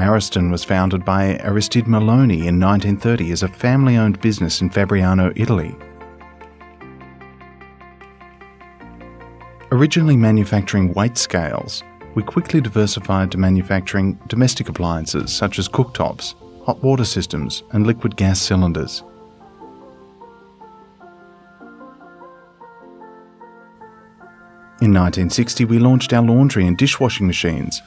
Ariston was founded by Aristide Maloney in 1930 as a family-owned business in Fabriano, Italy. Originally manufacturing weight scales, we quickly diversified to manufacturing domestic appliances such as cooktops, hot water systems, and liquid gas cylinders. In 1960, we launched our laundry and dishwashing machines.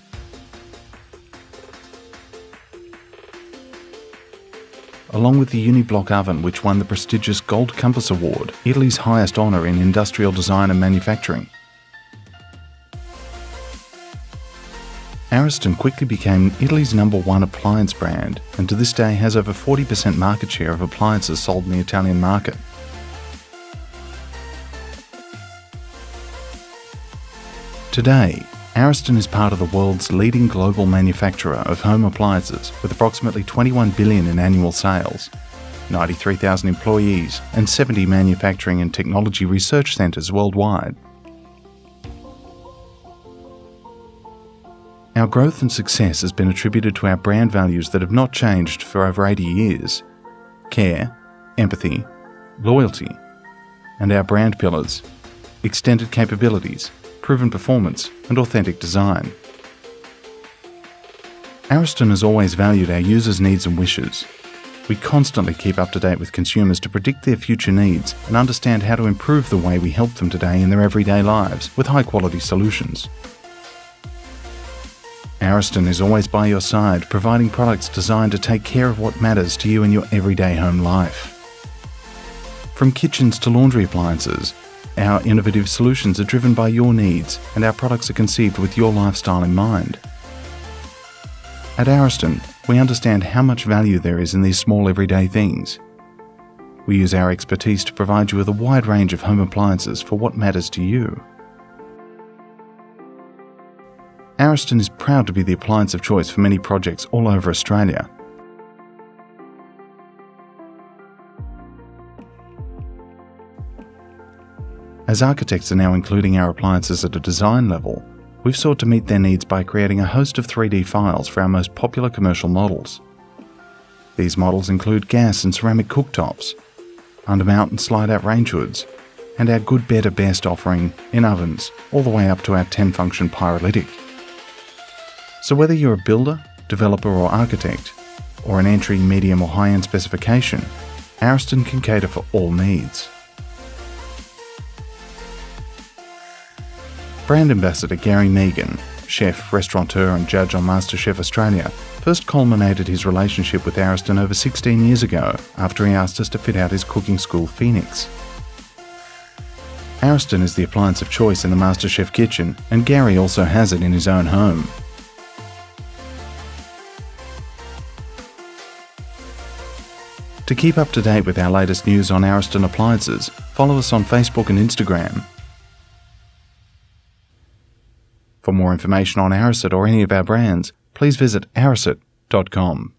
Along with the Uniblock oven, which won the prestigious Gold Compass Award, Italy's highest honour in industrial design and manufacturing. Ariston quickly became Italy's #1 appliance brand, and to this day has over 40% market share of appliances sold in the Italian market. Today, Ariston is part of the world's leading global manufacturer of home appliances with approximately $21 billion in annual sales, 93,000 employees, and 70 manufacturing and technology research centres worldwide. Our growth and success has been attributed to our brand values that have not changed for over 80 years: care, empathy, loyalty, and our brand pillars: extended capabilities, proven performance, and authentic design. Ariston has always valued our users' needs and wishes. We constantly keep up to date with consumers to predict their future needs and understand how to improve the way we help them today in their everyday lives with high-quality solutions. Ariston is always by your side, providing products designed to take care of what matters to you in your everyday home life. From kitchens to laundry appliances, our innovative solutions are driven by your needs, and our products are conceived with your lifestyle in mind. At Ariston, we understand how much value there is in these small everyday things. We use our expertise to provide you with a wide range of home appliances for what matters to you. Ariston is proud to be the appliance of choice for many projects all over Australia. As architects are now including our appliances at a design level, we've sought to meet their needs by creating a host of 3D files for our most popular commercial models. These models include gas and ceramic cooktops, undermount and slide-out range hoods, and our good, better, best offering in ovens, all the way up to our 10-function pyrolytic. So whether you're a builder, developer or architect, or an entry, medium or high-end specification, Ariston can cater for all needs. Brand Ambassador Gary Megan, chef, restaurateur and judge on MasterChef Australia, first culminated his relationship with Ariston over 16 years ago after he asked us to fit out his cooking school Phoenix. Ariston is the appliance of choice in the MasterChef kitchen, and Gary also has it in his own home. To keep up to date with our latest news on Ariston appliances, follow us on Facebook and Instagram. For more information on Ariston or any of our brands, please visit ariston.com.